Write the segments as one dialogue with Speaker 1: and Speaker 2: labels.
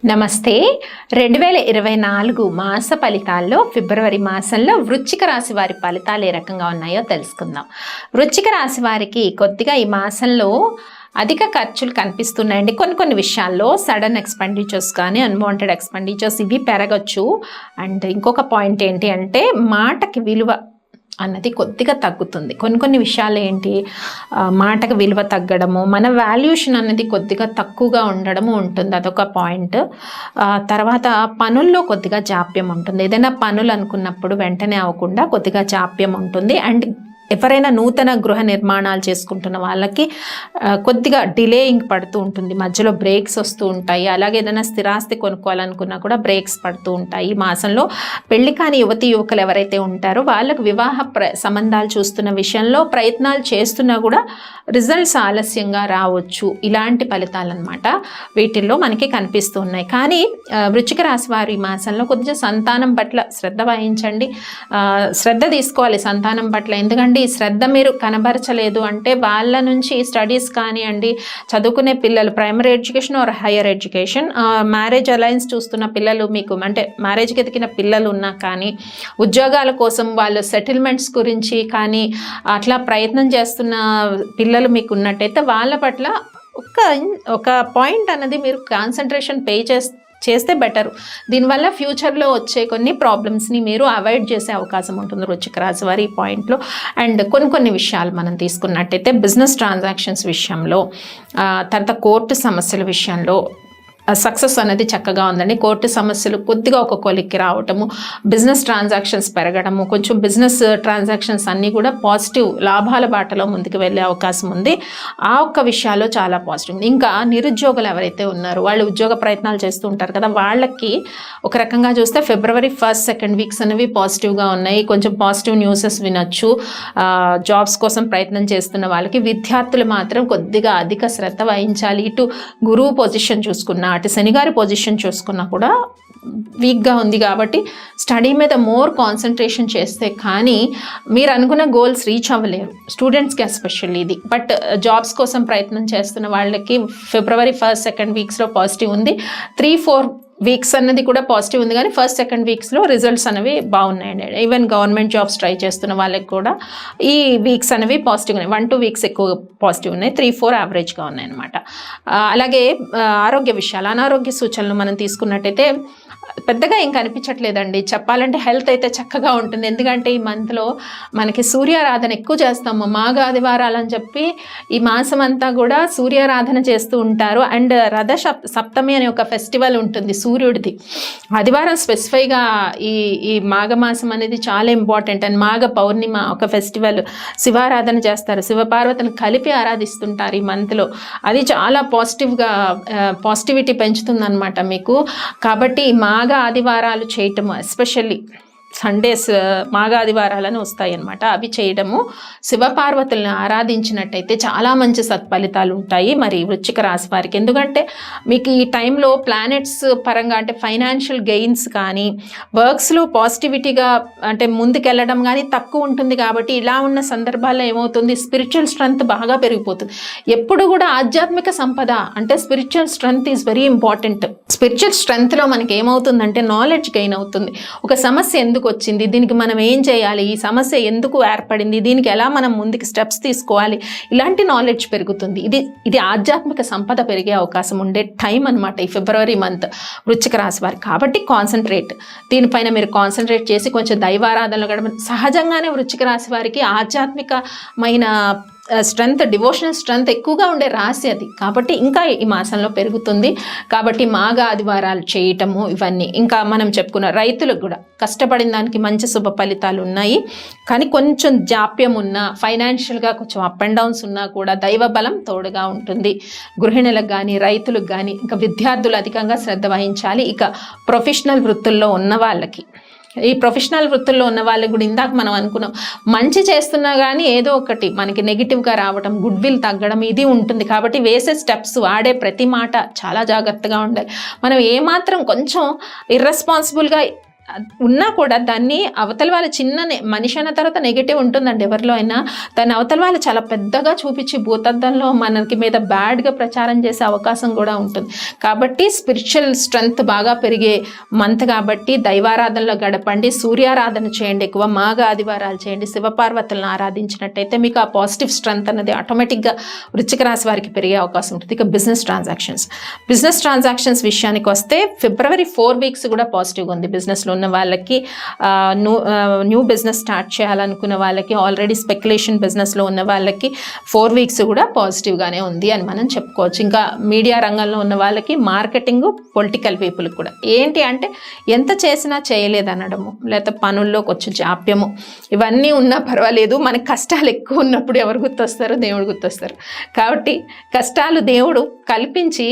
Speaker 1: నమస్తే. 2024 మాస ఫలితాల్లో ఫిబ్రవరి మాసంలో వృశ్చిక రాశి వారి ఫలితాలు ఏ రకంగా ఉన్నాయో తెలుసుకుందాం. వృశ్చిక రాశి వారికి కొద్దిగా ఈ మాసంలో అధిక ఖర్చులు కనిపిస్తున్నాయండి. కొన్ని విషయాల్లో సడన్ ఎక్స్పెండిచర్స్ కానీ అన్వాంటెడ్ ఎక్స్పెండిచర్స్ ఇవి పెరగచ్చు. అండ్ ఇంకొక పాయింట్ ఏంటి అంటే మాటకి విలువ అన్నది కొద్దిగా తగ్గుతుంది. కొన్ని విషయాలు ఏంటి, మాటకు విలువ తగ్గడము, మన వాల్యుయేషన్ అనేది కొద్దిగా తక్కువగా ఉండడము ఉంటుంది. అదొక పాయింట్. తర్వాత పనుల్లో కొద్దిగా జాప్యం ఉంటుంది. ఏదైనా పనులు అనుకున్నప్పుడు వెంటనే అవ్వకుండా కొద్దిగా జాప్యం ఉంటుంది. అండ్ ఎవరైనా నూతన గృహ నిర్మాణాలు చేసుకుంటున్న వాళ్ళకి కొద్దిగా డిలేయింగ్ పడుతూ ఉంటుంది, మధ్యలో బ్రేక్స్ వస్తూ ఉంటాయి. అలాగే ఏదైనా స్థిరాస్తి కొనుక్కోవాలనుకున్నా కూడా బ్రేక్స్ పడుతూ ఉంటాయి. ఈ మాసంలో పెళ్లి కాని యువకులు ఎవరైతే ఉంటారో వాళ్ళకు వివాహ సంబంధాలు చూస్తున్న విషయంలో ప్రయత్నాలు చేస్తున్నా కూడా రిజల్ట్స్ ఆలస్యంగా రావచ్చు. ఇలాంటి ఫలితాలు అన్నమాట వీటిల్లో మనకి కనిపిస్తూ ఉన్నాయి. కానీ వృశ్చిక రాశి వారు ఈ మాసంలో కొద్దిగా సంతానం పట్ల శ్రద్ధ వహించండి, శ్రద్ధ తీసుకోవాలి సంతానం పట్ల. ఎందుకంటే ఈ శ్రద్ధ మీరు కనబరచలేదు అంటే వాళ్ళ నుంచి స్టడీస్ కానివ్వండి, చదువుకునే పిల్లలు primary education or higher education, marriage alliance చూస్తున్న పిల్లలు మీకు అంటే మ్యారేజ్కి ఎదిగిన పిల్లలు ఉన్నా కానీ, ఉద్యోగాల కోసం వాళ్ళు సెటిల్మెంట్స్ గురించి కానీ అట్లా ప్రయత్నం చేస్తున్న పిల్లలు మీకు ఉన్నట్టయితే వాళ్ళ పట్ల ఒక పాయింట్ అనేది మీరు కాన్సన్ట్రేషన్ చేస్తే బెటర్. దీనివల్ల ఫ్యూచర్లో వచ్చే కొన్ని ప్రాబ్లమ్స్ని మీరు అవాయిడ్ చేసే అవకాశం ఉంటుంది వృశ్చిక రాశి వారి ఈ పాయింట్లో. అండ్ కొన్ని విషయాలు మనం తీసుకున్నట్టయితే బిజినెస్ ట్రాన్సాక్షన్స్ విషయంలో, తర్వాత కోర్టు సమస్యల విషయంలో సక్సెస్ అనేది చక్కగా ఉందండి. కోర్టు సమస్యలు కొద్దిగా ఒక కొలిక్కి రావటము, బిజినెస్ ట్రాన్సాక్షన్స్ పెరగడము, కొంచెం బిజినెస్ ట్రాన్సాక్షన్స్ అన్నీ కూడా పాజిటివ్ లాభాల బాటలో ముందుకు వెళ్ళే అవకాశం ఉంది. ఆ ఒక్క విషయాల్లో చాలా పాజిటివ్. ఇంకా నిరుద్యోగులు ఎవరైతే ఉన్నారో వాళ్ళు ఉద్యోగ ప్రయత్నాలు చేస్తూ ఉంటారు కదా, వాళ్ళకి ఒక రకంగా చూస్తే ఫిబ్రవరి 1st, 2nd వీక్స్ అనేవి పాజిటివ్గా ఉన్నాయి. కొంచెం పాజిటివ్ న్యూసెస్ వినొచ్చు. జాబ్స్ కోసం ప్రయత్నం చేస్తున్న వాళ్ళకి, విద్యార్థులు మాత్రం కొద్దిగా అధిక శ్రద్ధ వహించాలి. ఇటు గురువు పొజిషన్ చూసుకున్నా, అటు శనిగారి పొజిషన్ చూసుకున్నా కూడా వీక్గా ఉంది. కాబట్టి స్టడీ మీద మోర్ కాన్సన్ట్రేషన్ చేస్తే కానీ మీరు అనుకున్న గోల్స్ రీచ్ అవ్వలేరు, స్టూడెంట్స్కి ఎస్పెషల్లీ ఇది. బట్ జాబ్స్ కోసం ప్రయత్నం చేస్తున్న వాళ్ళకి ఫిబ్రవరి 1st, 2nd వీక్స్లో పాజిటివ్ ఉంది. 3-4 వీక్స్ అన్నది కూడా పాజిటివ్ ఉంది. కానీ 1st, 2nd వీక్స్లో రిజల్ట్స్ అనేవి బాగున్నాయండి. ఈవెన్ గవర్నమెంట్ జాబ్స్ ట్రై చేస్తున్న వాళ్ళకి కూడా ఈ వీక్స్ అనేవి పాజిటివ్ ఉన్నాయి. 1-2 వీక్స్ ఎక్కువ పాజిటివ్ ఉన్నాయి, 3-4 యావరేజ్గా ఉన్నాయి అనమాట. అలాగే ఆరోగ్య విషయాలు, అనారోగ్య సూచనలు మనం తీసుకున్నట్టయితే పెద్దగా ఏం కనిపించట్లేదండి. చెప్పాలంటే హెల్త్ అయితే చక్కగా ఉంటుంది. ఎందుకంటే ఈ మంత్లో మనకి సూర్యారాధన ఎక్కువ చేస్తాము. మాఘ ఆదివారాలు అని చెప్పి ఈ మాసం అంతా కూడా సూర్యారాధన చేస్తూ ఉంటారు. అండ్ రథ సప్తమి అనే ఒక ఫెస్టివల్ ఉంటుంది సూర్యుడిది. ఆదివారం స్పెసిఫైగా ఈ మాఘమాసం అనేది చాలా ఇంపార్టెంట్. అండ్ మాఘ పౌర్ణిమ ఒక ఫెస్టివల్, శివారాధన చేస్తారు, శివపార్వతిని కలిపి ఆరాధిస్తుంటారు ఈ మంత్లో. అది చాలా పాజిటివిటీ పెంచుతుంది అనమాట మీకు. కాబట్టి మాఘ ఆదివారాలు చేయటము, ఎస్పెషల్లీ సండేస్ మాఘ ఆదివారాలను వస్తాయన్నమాట, అవి చేయడము, శివపార్వతులను ఆరాధించినట్టయితే చాలా మంచి సత్ఫలితాలు ఉంటాయి మరి వృశ్చిక రాశి వారికి. ఎందుకంటే మీకు ఈ టైంలో ప్లానెట్స్ పరంగా అంటే ఫైనాన్షియల్ గెయిన్స్ కానీ, వర్క్స్లో పాజిటివిటీగా అంటే ముందుకెళ్ళడం కానీ తక్కువ ఉంటుంది. కాబట్టి ఇలా ఉన్న సందర్భాల్లో ఏమవుతుంది, స్పిరిచువల్ స్ట్రెంగ్త్ బాగా పెరిగిపోతుంది. ఎప్పుడు కూడా ఆధ్యాత్మిక సంపద అంటే spiritual strength is very important. Spiritual స్ట్రెంగ్త్లో మనకి ఏమవుతుందంటే నాలెడ్జ్ గెయిన్ అవుతుంది. ఒక సమస్య ఎందుకు వచ్చింది, దీనికి మనం ఏం చేయాలి, ఈ సమస్య ఎందుకు ఏర్పడింది, దీనికి ఎలా మనం ముందుకు స్టెప్స్ తీసుకోవాలి, ఇలాంటి నాలెడ్జ్ పెరుగుతుంది. ఇది ఆధ్యాత్మిక సంపద పెరిగే అవకాశం ఉండే టైం అనమాట ఈ ఫిబ్రవరి మంత్ వృశ్చిక రాశి వారికి. కాబట్టి దీనిపైన మీరు కాన్సన్ట్రేట్ చేసి కొంచెం దైవారాధనలు గడప. సహజంగానే వృశ్చిక రాశి వారికి ఆధ్యాత్మికమైన స్ట్రెంగ్త్, డివోషనల్ స్ట్రెంగ్త్ ఎక్కువగా ఉండే రాశి అది. కాబట్టి ఇంకా ఈ మాసంలో పెరుగుతుంది. కాబట్టి మాఘ ఆదివారాలు చేయటము ఇవన్నీ. ఇంకా మనం చెప్పుకున్న రైతులకు కూడా కష్టపడిన దానికి మంచి శుభ ఫలితాలు ఉన్నాయి. కానీ కొంచెం జాప్యం ఉన్నా, ఫైనాన్షియల్గా కొంచెం అప్ అండ్ డౌన్స్ ఉన్నా కూడా దైవ బలం తోడుగా ఉంటుంది. గృహిణులకు కానీ, రైతులకు కానీ, ఇంకా విద్యార్థులు అధికంగా శ్రద్ధ వహించాలి. ఇక ప్రొఫెషనల్ వృత్తుల్లో ఉన్న వాళ్ళకి, ఈ ప్రొఫెషనల్ వృత్తుల్లో ఉన్న వాళ్ళకి కూడా ఇందాక మనం అనుకున్నాం, మంచి చేస్తున్నా కానీ ఏదో ఒకటి మనకి నెగిటివ్గా రావడం, గుడ్ విల్ తగ్గడం ఇది ఉంటుంది. కాబట్టి వేసే స్టెప్స్, వాడే ప్రతి మాట చాలా జాగ్రత్తగా ఉండాలి. మనం ఏమాత్రం కొంచెం ఇర్రెస్పాన్సిబుల్గా ఉన్నా కూడా దాన్ని అవతల వాళ్ళ మనిషి అన్న తర్వాత నెగిటివ్ ఉంటుందండి ఎవరిలో అయినా. దాన్ని అవతల వాళ్ళు చాలా పెద్దగా చూపించి భూతద్దంలో మనకి మీద బ్యాడ్గా ప్రచారం చేసే అవకాశం కూడా ఉంటుంది. కాబట్టి స్పిరిచువల్ స్ట్రెంగ్త్ బాగా పెరిగే మంత్ కాబట్టి దైవారాధనలో గడపండి, సూర్యారాధన చేయండి, ఎక్కువ మాఘ ఆదివారాలు చేయండి, శివపార్వతులను ఆరాధించినట్టయితే మీకు ఆ పాజిటివ్ స్ట్రెంగ్త్ అనేది ఆటోమేటిక్గా వృశ్చిక రాశి వారికి పెరిగే అవకాశం ఉంటుంది. ఇక బిజినెస్ ట్రాన్సాక్షన్స్ విషయానికి వస్తే ఫిబ్రవరి 4 వీక్స్ కూడా పాజిటివ్గా ఉంది. బిజినెస్లో ఉన్న వాళ్ళకి, న్యూ బిజినెస్ స్టార్ట్ చేయాలనుకున్న వాళ్ళకి, ఆల్రెడీ స్పెక్యులేషన్ బిజినెస్లో ఉన్న వాళ్ళకి 4 వీక్స్ కూడా పాజిటివ్గానే ఉంది అని మనం చెప్పుకోవచ్చు. ఇంకా మీడియా రంగంలో ఉన్న వాళ్ళకి, మార్కెటింగ్, పొలిటికల్ పీపుల్కి కూడా ఏంటి అంటే ఎంత చేసినా చేయలేదనడము, లేకపోతే పనుల్లో కొంచెం జాప్యము, ఇవన్నీ ఉన్నా పర్వాలేదు. మనకి కష్టాలు ఎక్కువ ఉన్నప్పుడు ఎవరు గుర్తొస్తారో? దేవుడు గుర్తొస్తారు. కాబట్టి కష్టాలు దేవుడు కల్పించి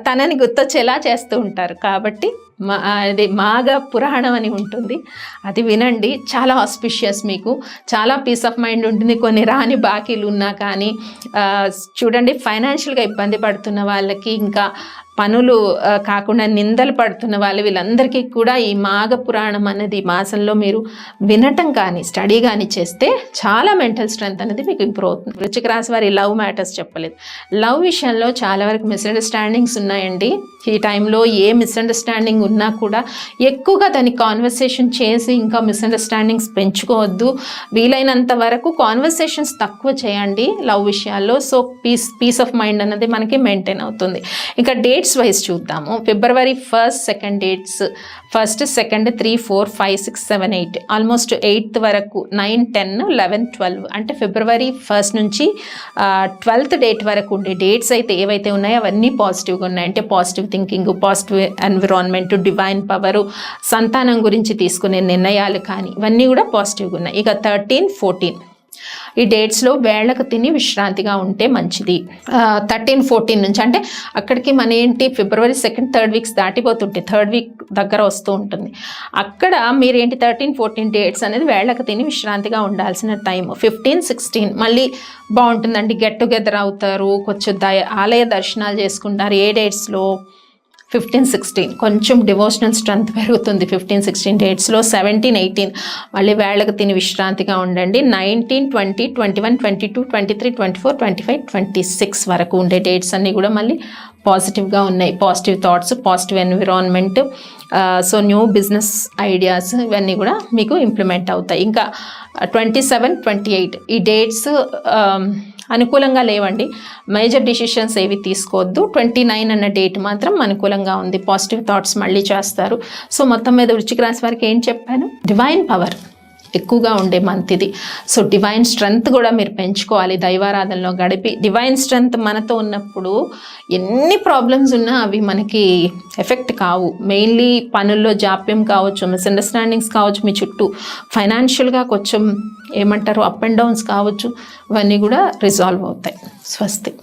Speaker 1: తనని గుర్తొచ్చేలా చేస్తూ ఉంటారు. కాబట్టి అది మాఘ పురాణం అని ఉంటుంది, అది వినండి. చాలా ఆస్పిషియస్, మీకు చాలా పీస్ ఆఫ్ మైండ్ ఉంటుంది. కొన్ని రాని బాకీలు ఉన్నా కానీ చూడండి, ఫైనాన్షియల్గా ఇబ్బంది పడుతున్న వాళ్ళకి, ఇంకా పనులు కాకుండా నిందలు పడుతున్న వాళ్ళు, వీళ్ళందరికీ కూడా ఈ మాఘ పురాణం అనేది మాసంలో మీరు వినటం కానీ స్టడీ కానీ చేస్తే చాలా మెంటల్ స్ట్రెంగ్త్ అనేది మీకు ఇంప్రూవ్ అవుతుంది. వృశ్చిక రాశి వారి లవ్ మ్యాటర్స్ చెప్పలేదు. లవ్ విషయంలో చాలా వరకు మిస్అండర్స్టాండింగ్స్ ఉన్నాయండి. ఈ టైంలో ఏ మిస్అండర్స్టాండింగ్ ఉన్నా కూడా ఎక్కువగా దాన్ని కాన్వర్సేషన్ చేసి ఇంకా మిస్అండర్స్టాండింగ్స్ పెంచుకోవద్దు. వీలైనంత వరకు కాన్వర్సేషన్స్ తక్కువ చేయండి లవ్ విషయాల్లో. సో పీస్ ఆఫ్ మైండ్ అనేది మనకి మెయింటైన్ అవుతుంది. ఇంకా డేట్స్ వైజ్ చూద్దాము. ఫిబ్రవరి 1, 2 డేట్స్, 1, 2, 3, 4, 5, 6, 7, 8 ఆల్మోస్ట్ 8th వరకు, 9, 10, 11, 12 అంటే ఫిబ్రవరి 1 నుంచి 12th డేట్ వరకు ఉండే డేట్స్ అయితే ఏవైతే ఉన్నాయో అవన్నీ పాజిటివ్గా ఉన్నాయి. అంటే positive thinking, positive environment, divine power, సంతానం గురించి తీసుకునే నిర్ణయాలు కానీ ఇవన్నీ కూడా పాజిటివ్గా ఉన్నాయి. ఇక 13, 14 ఈ డేట్స్లో వేళ్లకు తిని విశ్రాంతిగా ఉంటే మంచిది. 13, 14 నుంచి అంటే అక్కడికి మన ఏంటి ఫిబ్రవరి 2nd, 3rd weeks దాటిపోతుంటే 3rd week దగ్గర వస్తూ ఉంటుంది. అక్కడ మీరేంటి 13, 14 డేట్స్ అనేది వేళ్లకు తిని విశ్రాంతిగా ఉండాల్సిన టైం. 15, 16 మళ్ళీ బాగుంటుందండి. గెట్ టుగెదర్ అవుతారు, కొంచెం ఆలయ దర్శనాలు చేసుకుంటారు. ఏ డేట్స్లో? 15, 16 కొంచెం డివోషనల్ స్ట్రెంగ్త్ పెరుగుతుంది 15, 16 డేట్స్లో. 17, 18 మళ్ళీ వేళకు తిని విశ్రాంతిగా ఉండండి. 19, 20, 21, 22, 23, 24, 25, 26 వరకు ఉండే డేట్స్ అన్నీ కూడా మళ్ళీ పాజిటివ్గా ఉన్నాయి. Positive thoughts, positive environment, so new business ideas ఇవన్నీ కూడా మీకు ఇంప్లిమెంట్ అవుతాయి. ఇంకా 27, 28 ఈ డేట్స్ అనుకూలంగా లేవండి. మేజర్ డిసిషన్స్ ఏవి తీసుకోవద్దు. 29 అన్న డేట్ మాత్రం అనుకూలంగా ఉంది. పాజిటివ్ థాట్స్ మళ్ళీ చేస్తారు. సో మొత్తం మీద వృశ్చిక రాశి వారికి ఏం చెప్పాను? డివైన్ పవర్ ఎక్కువగా ఉండే మంత్ ఇది. సో డివైన్ స్ట్రెంగ్త్ కూడా మీరు పెంచుకోవాలి. దైవారాధనలో గడిపి డివైన్ స్ట్రెంగ్త్ మనతో ఉన్నప్పుడు ఎన్ని ప్రాబ్లమ్స్ ఉన్నా అవి మనకి ఎఫెక్ట్ కావు. మెయిన్లీ పనుల్లో జాప్యం కావచ్చు, మిస్అండర్స్టాండింగ్స్ కావచ్చు, మీ చుట్టూ ఫైనాన్షియల్గా కొంచెం ఏమంటారు అప్ అండ్ డౌన్స్ కావచ్చు, ఇవన్నీ కూడా రిజాల్వ్ అవుతాయి. స్వస్తి.